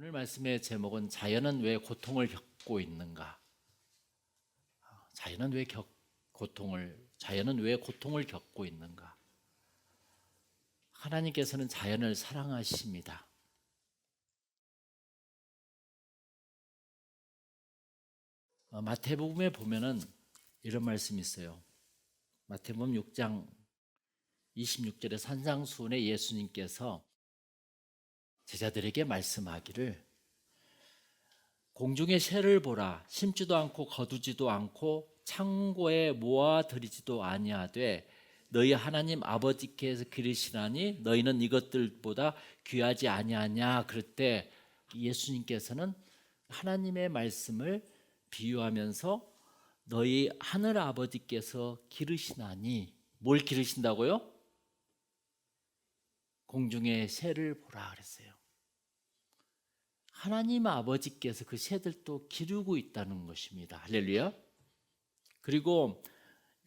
오늘 말씀의 제목은 자연은 왜 고통을 겪고 있는가? 자연은 왜 고통을 겪고 있는가? 하나님께서는 자연을 사랑하십니다. 마태복음에 보면은 이런 말씀이 있어요. 마태복음 6장 26절에 산상수훈에 예수님께서 제자들에게 말씀하기를 공중의 새를 보라, 심지도 않고 거두지도 않고 창고에 모아들이지도 아니하되 너희 하나님 아버지께서 기르시나니 너희는 이것들보다 귀하지 아니하냐. 그럴 때 예수님께서는 하나님의 말씀을 비유하면서 너희 하늘 아버지께서 기르시나니, 뭘 기르신다고요? 공중의 새를 보라 그랬어요. 하나님 아버지께서 그 새들도 기르고 있다는 것입니다. 할렐루야. 그리고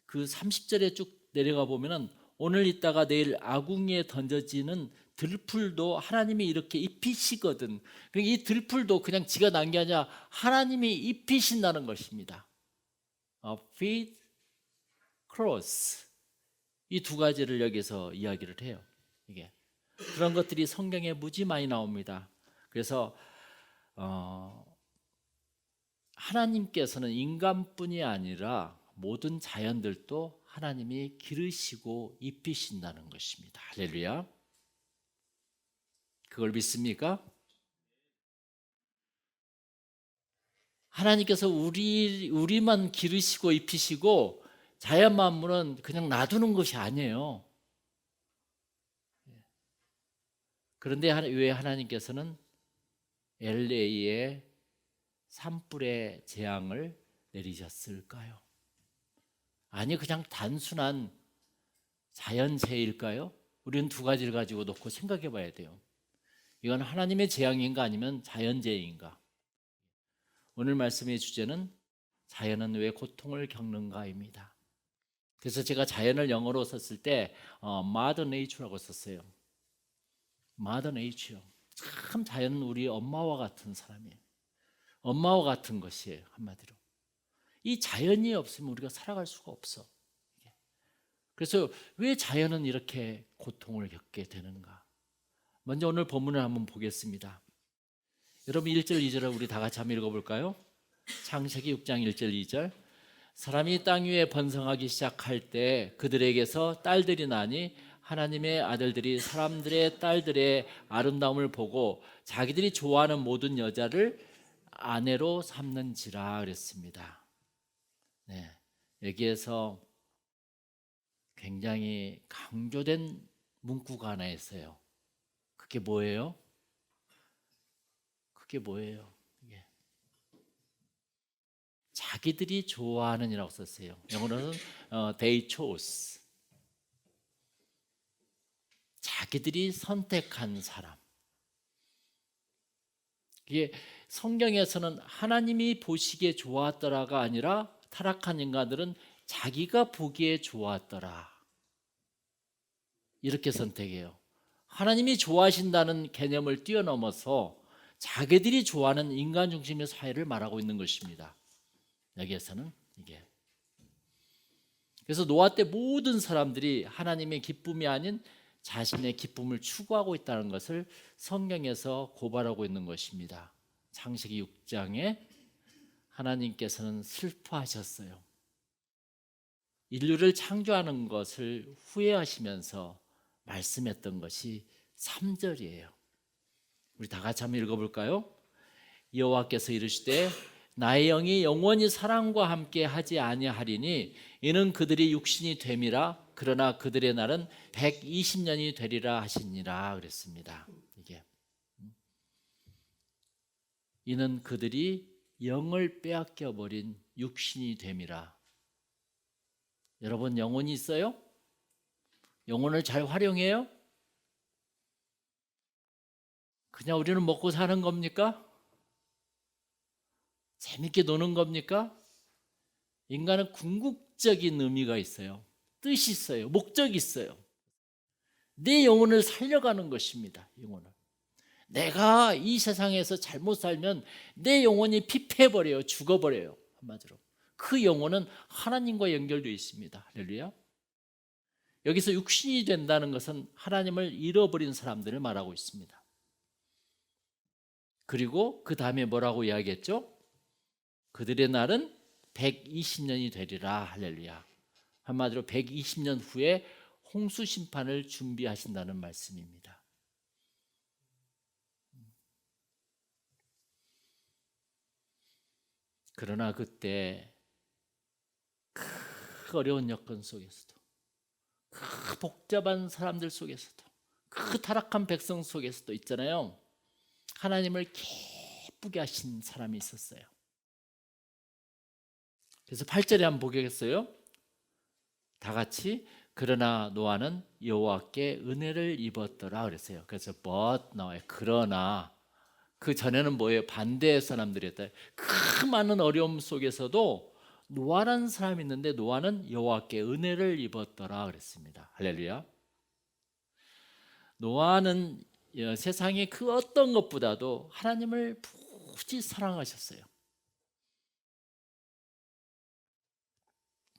그 30절에 쭉 내려가 보면은 오늘 있다가 내일 아궁이에 던져지는 들풀도 하나님이 이렇게 입히시거든. 그러니까 이 들풀도 그냥 지가 난 게 아니라 하나님이 입히신다는 것입니다. feed, cross, 이 두 가지를 여기서 이야기를 해요. 이게 그런 것들이 성경에 무지 많이 나옵니다. 그래서 하나님께서는 인간뿐이 아니라 모든 자연들도 하나님이 기르시고 입히신다는 것입니다. 할렐루야. 그걸 믿습니까? 하나님께서 우리만 기르시고 입히시고 자연 만물은 그냥 놔두는 것이 아니에요. 그런데 왜 하나님께서는 LA에 산불의 재앙을 내리셨을까요? 아니, 그냥 단순한 자연재해일까요? 우리는 두 가지를 가지고 놓고 생각해 봐야 돼요. 이건 하나님의 재앙인가 아니면 자연재해인가? 오늘 말씀의 주제는 자연은 왜 고통을 겪는가입니다. 그래서 제가 자연을 영어로 썼을 때 Mother Nature라고 썼어요. Mother Nature. 참 자연은 우리 엄마와 같은 사람이에요. 엄마와 같은 것이에요. 한마디로. 이 자연이 없으면 우리가 살아갈 수가 없어. 그래서 왜 자연은 이렇게 고통을 겪게 되는가? 먼저 오늘 본문을 한번 보겠습니다. 여러분 1절 2절을 우리 다 같이 한번 읽어볼까요? 창세기 6장 1절 2절. 사람이 땅 위에 번성하기 시작할 때 그들에게서 딸들이 나니 하나님의 아들들이 사람들의 딸들의 아름다움을 보고 자기들이 좋아하는 모든 여자를 아내로 삼는지라 그랬습니다. 네, 여기에서 굉장히 강조된 문구가 하나 있어요. 그게 뭐예요? 이게 자기들이 좋아하는 이라고 썼어요. 영어로는 they chose. 자기들이 선택한 사람. 이게 성경에서는 하나님이 보시기에 좋았더라가 아니라 타락한 인간들은 자기가 보기에 좋았더라. 이렇게 선택해요. 하나님이 좋아하신다는 개념을 뛰어넘어서 자기들이 좋아하는 인간 중심의 사회를 말하고 있는 것입니다. 여기에서는 이게. 그래서 노아 때 모든 사람들이 하나님의 기쁨이 아닌 자신의 기쁨을 추구하고 있다는 것을 성경에서 고발하고 있는 것입니다. 창세기 6장에 하나님께서는 슬퍼하셨어요. 인류를 창조하는 것을 후회하시면서 말씀했던 것이 3절이에요. 우리 다 같이 한번 읽어볼까요? 여호와께서 이르시되 나의 영이 영원히 사람과 함께 하지 아니하리니 이는 그들이 육신이 됨이라. 그러나 그들의 날은 120년이 되리라 하시니라 그랬습니다. 이게 이는 그들이 영을 빼앗겨 버린 육신이 됨이라. 여러분 영혼이 있어요? 영혼을 잘 활용해요? 그냥 우리는 먹고 사는 겁니까? 재밌게 노는 겁니까? 인간은 궁극적인 의미가 있어요. 뜻이 있어요. 목적이 있어요. 내 영혼을 살려가는 것입니다. 영혼을. 내가 이 세상에서 잘못 살면 내 영혼이 피폐해버려요. 죽어버려요. 한마디로. 그 영혼은 하나님과 연결되어 있습니다. 할렐루야. 여기서 육신이 된다는 것은 하나님을 잃어버린 사람들을 말하고 있습니다. 그리고 그 다음에 뭐라고 이야기했죠? 그들의 날은 120년이 되리라. 할렐루야. 한마디로 120년 후에 홍수 심판을 준비하신다는 말씀입니다. 그러나 그때 그 어려운 여건 속에서도, 그 복잡한 사람들 속에서도, 그 타락한 백성 속에서도 있잖아요, 하나님을 기쁘게 하신 사람이 있었어요. 그래서 8절에 한번 보겠어요. 다 같이 그러나 노아는 여호와께 은혜를 입었더라 그랬어요. 그래서 but 나와요. 그러나 그 전에는 뭐예요? 반대의 사람들이었다. 그 많은 어려움 속에서도 노아라는 사람이 있는데 노아는 여호와께 은혜를 입었더라 그랬습니다. 할렐루야. 노아는 세상의 그 어떤 것보다도 하나님을 부지 사랑하셨어요.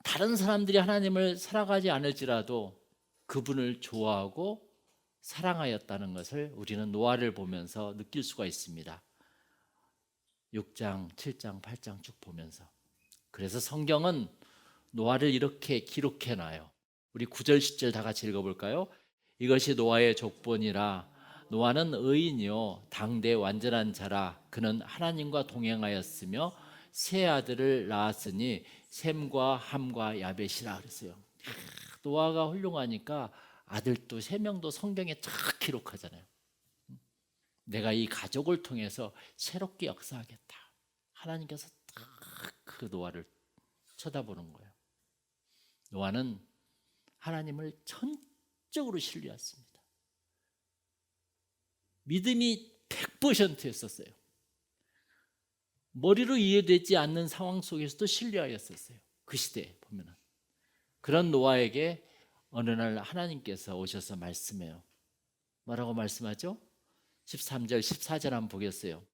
다른 사람들이 하나님을 사랑하지 않을지라도 그분을 좋아하고 사랑하였다는 것을 우리는 노아를 보면서 느낄 수가 있습니다. 6장, 7장, 8장 쭉 보면서. 그래서 성경은 노아를 이렇게 기록해놔요. 우리 9절, 10절 다 같이 읽어볼까요? 이것이 노아의 족본이라. 노아는 의인이요 당대 완전한 자라. 그는 하나님과 동행하였으며 세 아들을 낳았으니 셈과 함과 야벳이라 그랬어요. 노아가 훌륭하니까 아들도 3명도 성경에 쫙 기록하잖아요. 내가 이 가족을 통해서 새롭게 역사하겠다. 하나님께서 딱 그 노아를 쳐다보는 거예요. 노아는 하나님을 전적으로 신뢰했습니다. 믿음이 100%였었어요. 머리로 이해되지 않는 상황 속에서도 신뢰하였었어요. 그 시대에 보면은. 그런 노아에게 어느 날 하나님께서 오셔서 말씀해요. 뭐라고 말씀하죠? 13절, 14절 한번 보겠어요.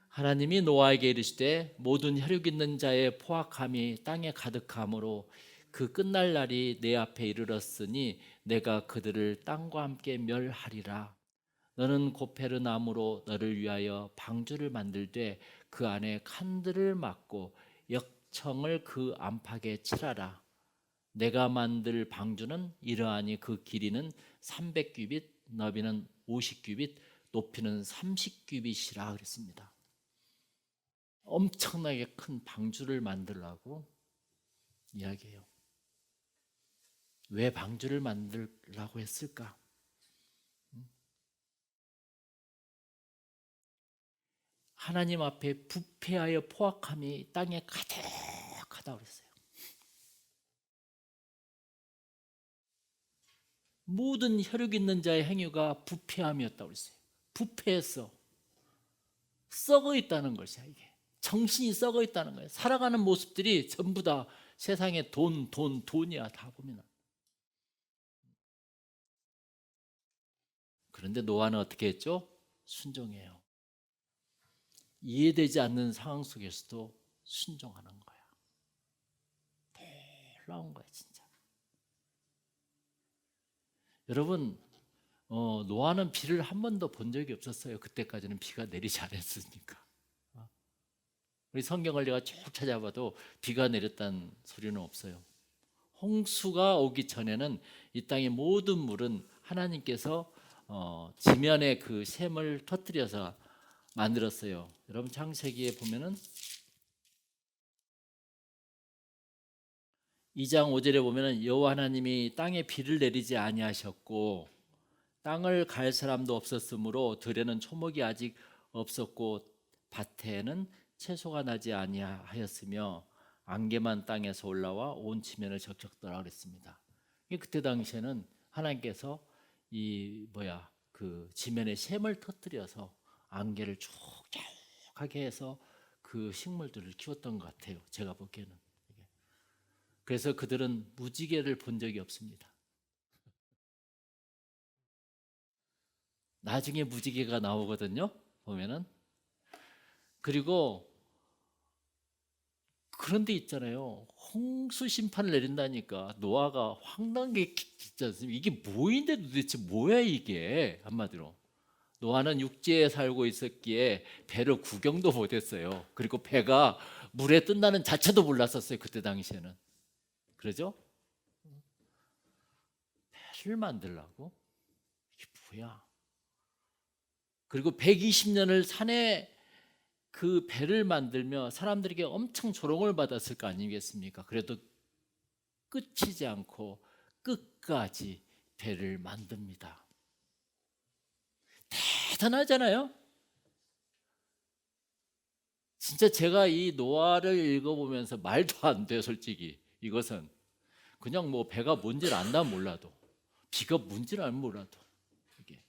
하나님이 노아에게 이르시되 모든 혈육 있는 자의 포악함이 땅에 가득함으로 그 끝날 날이 내 앞에 이르렀으니 내가 그들을 땅과 함께 멸하리라. 너는 고페르 나무로 너를 위하여 방주를 만들되 그 안에 칸들을 막고 역청을 그 안팎에 칠하라. 내가 만들 방주는 이러하니 그 길이는 300규빗, 너비는 50규빗, 높이는 30규빗이라 그랬습니다. 엄청나게 큰 방주를 만들라고 이야기해요. 왜 방주를 만들라고 했을까? 하나님 앞에 부패하여 포악함이 땅에 가득하다고 그랬어요. 모든 혈육 있는 자의 행위가 부패함이었다고 그랬어요. 부패했어. 썩어 있다는 것이야, 이게. 정신이 썩어 있다는 거예요. 살아가는 모습들이 전부 다 세상에 돈이야, 다 보면. 그런데 노아는 어떻게 했죠? 순종해요. 이해되지 않는 상황 속에서도 순종하는 거야. 놀라운 거야, 진짜. 여러분, 노아는 비를 한 번도 본 적이 없었어요. 그때까지는 비가 내리지 않았으니까. 우리 성경을 내가 쭉 찾아봐도 비가 내렸다는 소리는 없어요. 홍수가 오기 전에는 이 땅의 모든 물은 하나님께서 지면에 그 샘을 터뜨려서 만들었어요. 여러분 창세기에 보면은 2장 5절에 보면은 여호와 하나님이 땅에 비를 내리지 아니하셨고 땅을 갈 사람도 없었으므로 들에는 초목이 아직 없었고 밭에는 채소가 나지 아니하였으며 안개만 땅에서 올라와 온 지면을 적셨더라 그랬습니다. 그때 당시에는 하나님께서 그 지면에 샘을 터뜨려서 안개를 촉촉하게 해서 그 식물들을 키웠던 것 같아요. 제가 보기에는. 그래서 그들은 무지개를 본 적이 없습니다. 나중에 무지개가 나오거든요. 보면은. 그리고 그런 데 있잖아요. 홍수 심판을 내린다니까 노아가 황당한 게 있지 않습니까? 이게 뭐인데 도대체 뭐야 이게. 한마디로 노아는 육지에 살고 있었기에 배를 구경도 못했어요. 그리고 배가 물에 뜬다는 자체도 몰랐었어요. 그때 당시에는. 그러죠? 배를 만들라고? 이게 뭐야? 그리고 120년을 산에 그 배를 만들며 사람들에게 엄청 조롱을 받았을 거 아니겠습니까? 그래도 끝이지 않고 끝까지 배를 만듭니다. 대단하잖아요. 진짜 제가 이 노아를 읽어보면서 말도 안 돼요. 솔직히 이것은 그냥 뭐 배가 뭔지를 안다 몰라도, 비가 뭔지를 알면 몰라도 이게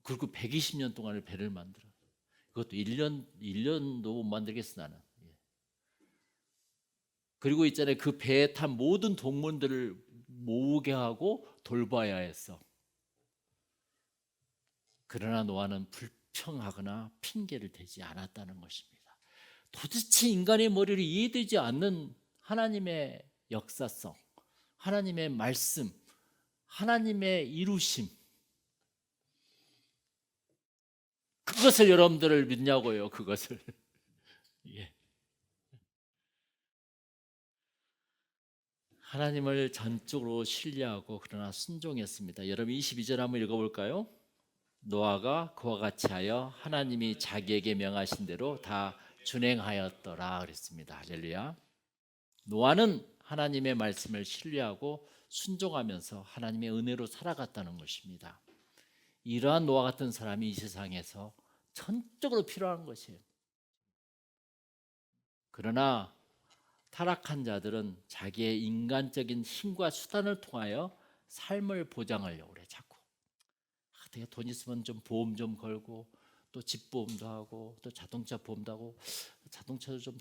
그리고 120년 동안을 배를 만들어. 그것도 1년도 못 만들겠어 나는. 그리고 있잖아요. 그 배에 탄 모든 동물들을 모으게 하고 돌봐야 했어. 그러나 노아는 불평하거나 핑계를 대지 않았다는 것입니다. 도대체 인간의 머리를 이해되지 않는 하나님의 역사성, 하나님의 말씀, 하나님의 이루심, 그것을 여러분들을 믿냐고요. 그것을. 예. 하나님을 전적으로 신뢰하고 그러나 순종했습니다. 여러분 22절 한번 읽어볼까요? 노아가 그와 같이 하여 하나님이 자기에게 명하신 대로 다 준행하였더라 그랬습니다. 할렐루야. 노아는 하나님의 말씀을 신뢰하고 순종하면서 하나님의 은혜로 살아갔다는 것입니다. 이러한 노아 같은 사람이 이 세상에서 전적으로 필요한 것이에요. 그러나 타락한 자들은 자기의 인간적인 힘과 수단을 통하여 삶을 보장하려고 그래. 자꾸 내가 돈 있으면 좀 보험 좀 걸고 또 집보험도 하고 또 자동차 보험도 하고 자동차도 좀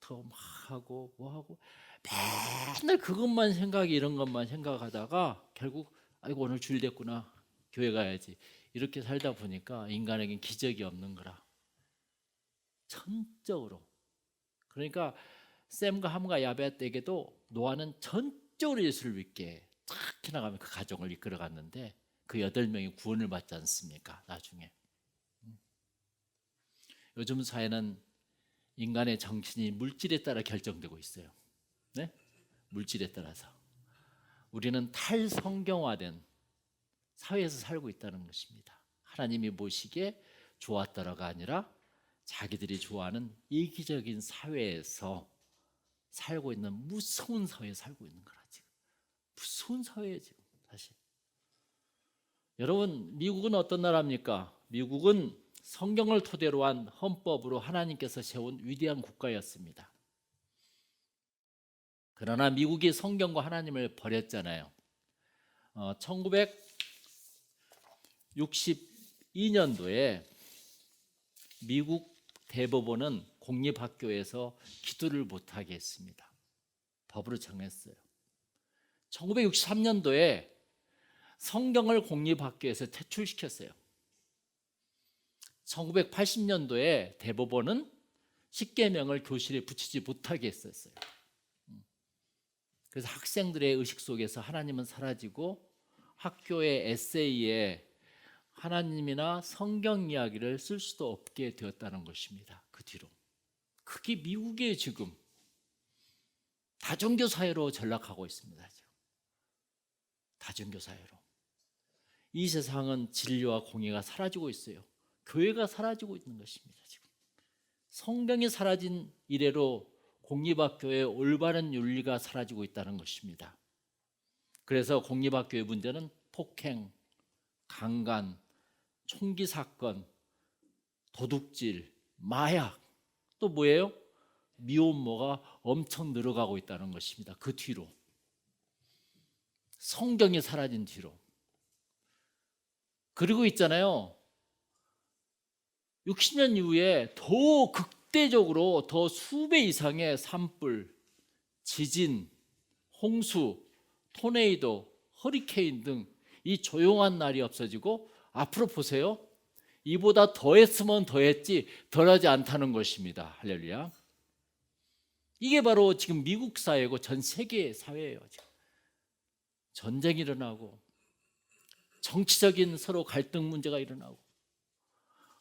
더 하고 뭐 하고 맨날 그것만 이런 것만 생각하다가 결국 아이고 오늘 주일 됐구나 교회 가야지 이렇게 살다 보니까 인간에겐 기적이 없는 거라. 전적으로. 그러니까 샘과 함과 야벳에게도 노아는 전적으로 예수를 믿게 탁 해나가면 그 가정을 이끌어갔는데 그 8명이 구원을 받지 않습니까? 나중에. 요즘 사회는 인간의 정신이 물질에 따라 결정되고 있어요. 네? 물질에 따라서. 우리는 탈성경화된 사회에서 살고 있다는 것입니다. 하나님이 보시기에 좋았더라가 아니라 자기들이 좋아하는 이기적인 사회에서 살고 있는 무서운 사회에 살고 있는 거라. 지금 무서운 사회에 지금 사실. 여러분 미국은 어떤 나라입니까? 미국은 성경을 토대로 한 헌법으로 하나님께서 세운 위대한 국가였습니다. 그러나 미국이 성경과 하나님을 버렸잖아요. 1962년도에 미국 대법원은 공립학교에서 기도를 못하게 했습니다. 법으로 정했어요. 1963년도에 성경을 공립학교에서 퇴출시켰어요. 1980년도에 대법원은 십계명을 교실에 붙이지 못하게 했었어요. 그래서 학생들의 의식 속에서 하나님은 사라지고 학교의 에세이에 하나님이나 성경 이야기를 쓸 수도 없게 되었다는 것입니다. 그 뒤로. 그게 미국의 지금 다종교 사회로 전락하고 있습니다. 지금. 다종교 사회로. 이 세상은 진리와 공의가 사라지고 있어요. 교회가 사라지고 있는 것입니다. 지금. 성경이 사라진 이래로 공립학교의 올바른 윤리가 사라지고 있다는 것입니다. 그래서 공립학교의 문제는 폭행, 강간, 총기 사건, 도둑질, 마약, 또 뭐예요? 미혼모가 엄청 늘어가고 있다는 것입니다. 그 뒤로. 성경이 사라진 뒤로. 그리고 있잖아요. 60년 이후에 더 극대적으로 더 수배 이상의 산불, 지진, 홍수, 토네이도, 허리케인 등 이 조용한 날이 없어지고 앞으로 보세요. 이보다 더했으면 더했지 덜하지 않다는 것입니다. 할렐루야. 이게 바로 지금 미국 사회고 전 세계 사회예요. 지금. 전쟁이 일어나고 정치적인 서로 갈등 문제가 일어나고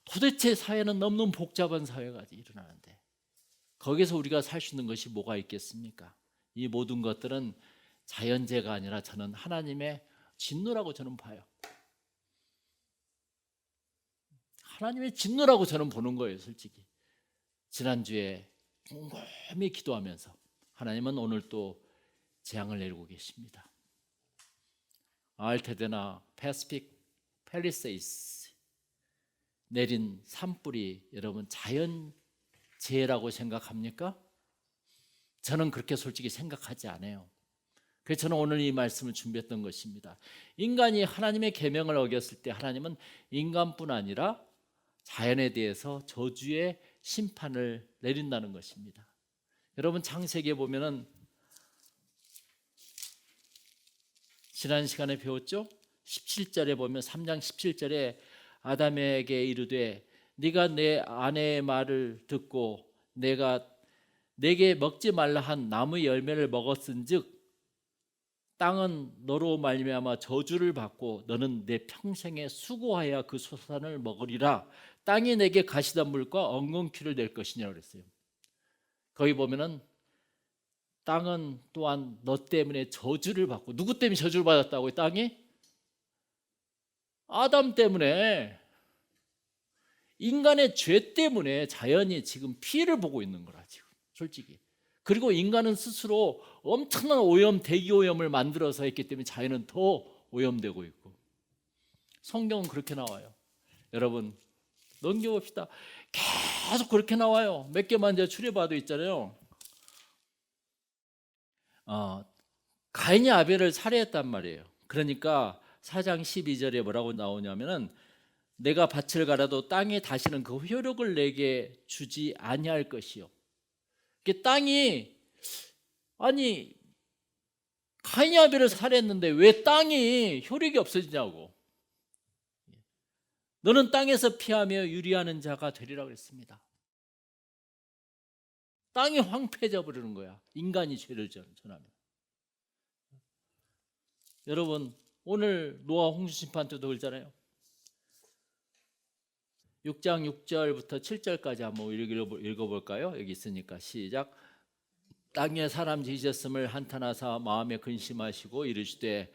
도대체 사회는 너무너무 복잡한 사회가 일어나는데 거기서 우리가 살 수 있는 것이 뭐가 있겠습니까? 이 모든 것들은 자연재해가 아니라 저는 하나님의 진노라고 저는 봐요. 하나님의 진노라고 저는 보는 거예요. 솔직히 지난주에 곰곰이 기도하면서 하나님은 오늘 또 재앙을 내리고 계십니다. 알테드나 패시픽 팰리세이스 내린 산불이 여러분 자연재해라고 생각합니까? 저는 그렇게 솔직히 생각하지 않아요. 그래서 저는 오늘 이 말씀을 준비했던 것입니다. 인간이 하나님의 계명을 어겼을 때 하나님은 인간뿐 아니라 자연에 대해서 저주의 심판을 내린다는 것입니다. 여러분 창세기에 보면은 지난 시간에 배웠죠? 17절에 보면 3장 17절에 아담에게 이르되 네가 내 아내의 말을 듣고 내가 내게 먹지 말라 한 나무 열매를 먹었은즉 땅은 너로 말미암아 저주를 받고 너는 내 평생에 수고하여 그 소산을 먹으리라. 땅이 내게 가시덤불과 엉겅퀴를 낼 것이냐 그랬어요. 거기 보면은 땅은 또한 너 때문에 저주를 받고, 누구 때문에 저주를 받았다고요? 땅이? 아담 때문에, 인간의 죄 때문에 자연이 지금 피해를 보고 있는 거라 지금 솔직히. 그리고 인간은 스스로 엄청난 오염, 대기오염을 만들어서 했기 때문에 자연은 더 오염되고 있고. 성경은 그렇게 나와요. 여러분 넘겨봅시다. 계속 그렇게 나와요. 몇 개만 제가 추려봐도 있잖아요. 가인이 아벨을 살해했단 말이에요. 그러니까 4장 12절에 뭐라고 나오냐면은 내가 밭을 갈아도 땅에 다시는 그 효력을 내게 주지 아니할 것이요. 땅이, 아니 가인이 아벨을 살해했는데 왜 땅이 효력이 없어지냐고. 너는 땅에서 피하며 유리하는 자가 되리라 그랬습니다. 땅이 황폐해져 버리는 거야. 인간이 죄를 전하면. 여러분 오늘 노아 홍수 심판 때도 그러잖아요. 6장 6절부터 7절까지 한번 읽어볼까요? 여기 있으니까 시작. 땅에 사람 지으셨음을 한탄하사 마음에 근심하시고 이르시되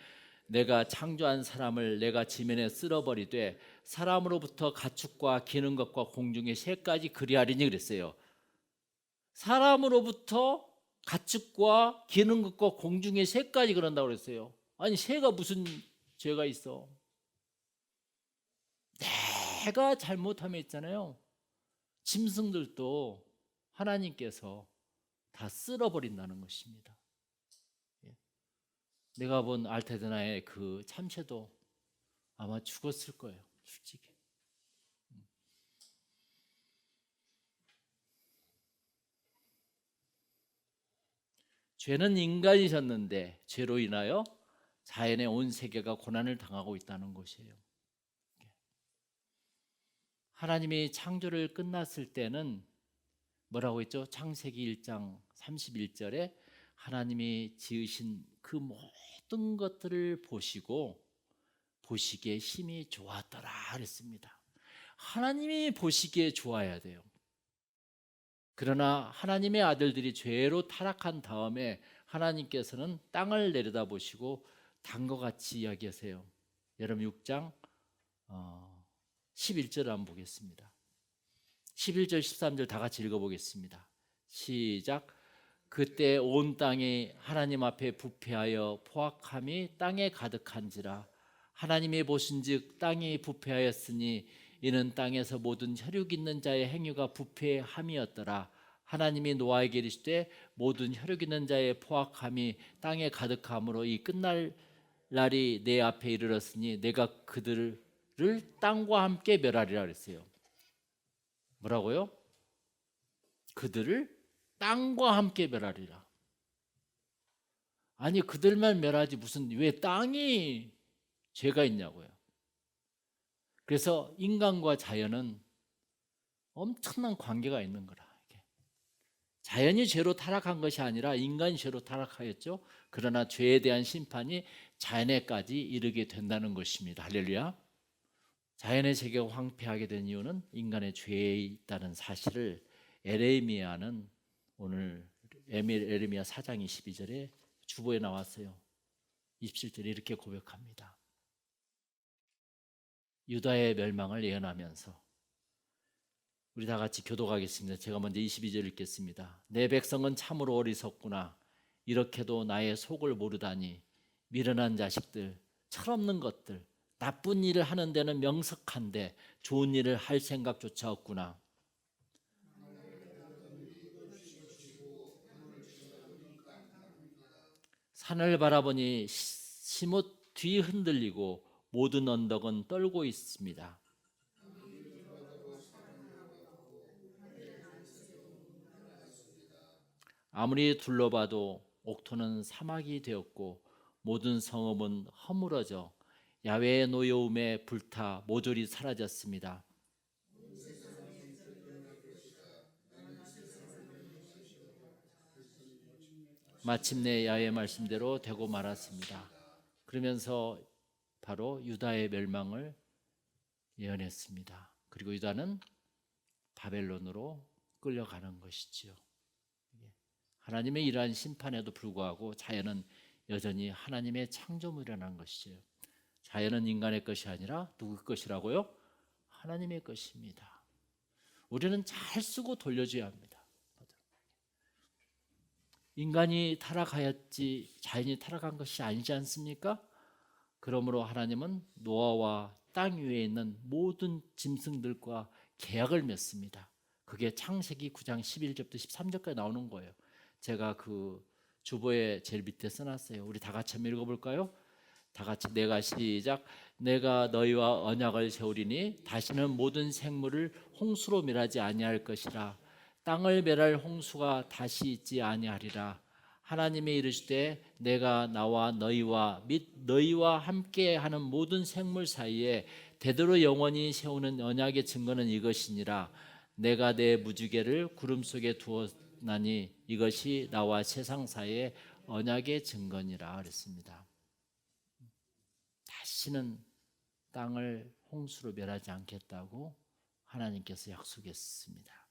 내가 창조한 사람을 내가 지면에 쓸어버리되 사람으로부터 가축과 기는 것과 공중의 새까지 그리하리니 그랬어요. 사람으로부터 가축과 기는 것과 공중의 새까지 그런다고 그랬어요. 아니 새가 무슨 죄가 있어? 내가 잘못하면 있잖아요. 짐승들도 하나님께서 다 쓸어버린다는 것입니다. 내가 본 알테드나의 그 참새도 아마 죽었을 거예요. 솔직히. 죄는 인간이셨는데 죄로 인하여 자연의 온 세계가 고난을 당하고 있다는 것이에요. 하나님이 창조를 끝났을 때는 뭐라고 했죠? 창세기 1장 31절에 하나님이 지으신 그 모든 것들을 보시고 보시기에 심히 좋았더라 그랬습니다. 하나님이 보시기에 좋아야 돼요. 그러나 하나님의 아들들이 죄로 타락한 다음에 하나님께서는 땅을 내려다보시고 단과 같이 이야기하세요. 여러분 6장 11절을 한번 보겠습니다. 11절 13절 다 같이 읽어보겠습니다. 시작. 그때 온 땅이 하나님 앞에 부패하여 포악함이 땅에 가득한지라. 하나님이 보신즉 땅이 부패하였으니 이는 땅에서 모든 혈육 있는 자의 행위가 부패함이었더라. 하나님이 노아에게 이르시되 모든 혈육 있는 자의 포악함이 땅에 가득함으로 이 끝날 날이 내 앞에 이르렀으니 내가 그들을 땅과 함께 멸하리라 그랬어요. 뭐라고요? 그들을 땅과 함께 멸하리라. 아니 그들만 멸하지 무슨 왜 땅이 죄가 있냐고요. 그래서 인간과 자연은 엄청난 관계가 있는 거라. 자연이 죄로 타락한 것이 아니라 인간이 죄로 타락하였죠. 그러나 죄에 대한 심판이 자연에까지 이르게 된다는 것입니다. 할렐루야. 자연의 세계가 황폐하게 된 이유는 인간의 죄에 있다는 사실을 에레미야는 오늘 에레미야 4장 22절에 주보에 나왔어요. 27절에 이렇게 고백합니다. 유다의 멸망을 예언하면서 우리 다 같이 교독하겠습니다. 제가 먼저 22절 읽겠습니다. 내 백성은 참으로 어리석구나. 이렇게도 나의 속을 모르다니. 미련한 자식들, 철없는 것들, 나쁜 일을 하는 데는 명석한데 좋은 일을 할 생각조차 없구나. 산을 바라보니 시못 뒤 흔들리고 모든 언덕은 떨고 있습니다. 아무리 둘러봐도 옥토는 사막이 되었고 모든 성읍은 허물어져 야외의 노여움에 불타 모조리 사라졌습니다. 마침내 야훼의 말씀대로 되고 말았습니다. 그러면서 바로 유다의 멸망을 예언했습니다. 그리고 유다는 바벨론으로 끌려가는 것이지요. 하나님의 이러한 심판에도 불구하고 자연은 여전히 하나님의 창조물이라는 것이죠. 자연은 인간의 것이 아니라 누구 것이라고요? 하나님의 것입니다. 우리는 잘 쓰고 돌려줘야 합니다. 인간이 타락하였지 자연이 타락한 것이 아니지 않습니까? 그러므로 하나님은 노아와 땅 위에 있는 모든 짐승들과 계약을 맺습니다. 그게 창세기 9장 11절부터 13절까지 나오는 거예요. 제가 그 주보에 제일 밑에 써놨어요. 우리 다 같이 한번 읽어볼까요? 다 같이 내가 시작. 내가 너희와 언약을 세우리니 다시는 모든 생물을 홍수로 멸하지 아니할 것이라. 땅을 멸할 홍수가 다시 있지 아니하리라. 하나님이 이르시되 내가 나와 너희와 및 너희와 함께하는 모든 생물 사이에 대대로 영원히 세우는 언약의 증거는 이것이니라. 내가 내 무지개를 구름 속에 두었나니 이것이 나와 세상 사이의 언약의 증거니라 그랬습니다. 다시는 땅을 홍수로 멸하지 않겠다고 하나님께서 약속했습니다.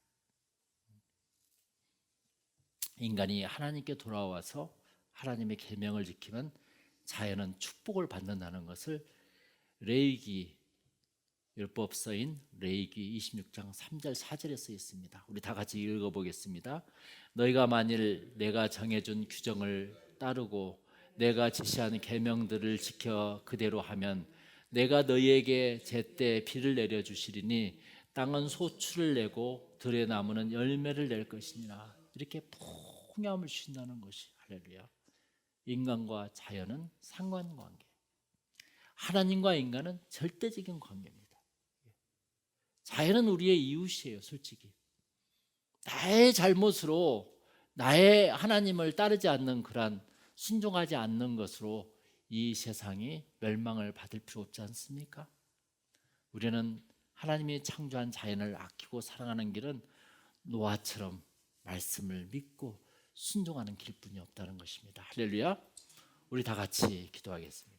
인간이 하나님께 돌아와서 하나님의 계명을 지키면 자연은 축복을 받는다는 것을 레위기 율법서인 레위기 26장 3절 4절에 써 있습니다. 우리 다 같이 읽어보겠습니다. 너희가 만일 내가 정해준 규정을 따르고 내가 지시하는 계명들을 지켜 그대로 하면 내가 너희에게 제때 비를 내려주시리니 땅은 소출을 내고 들의 나무는 열매를 낼 것이니라. 이렇게 풍요함을 주신다는 것이 할렐루야. 인간과 자연은 상관관계. 하나님과 인간은 절대적인 관계입니다. 자연은 우리의 이웃이에요. 솔직히 나의 잘못으로 나의 하나님을 따르지 않는 그런 순종하지 않는 것으로 이 세상이 멸망을 받을 필요 없지 않습니까? 우리는 하나님이 창조한 자연을 아끼고 사랑하는 길은 노아처럼 말씀을 믿고 순종하는 길뿐이 없다는 것입니다. 할렐루야. 우리 다 같이 기도하겠습니다.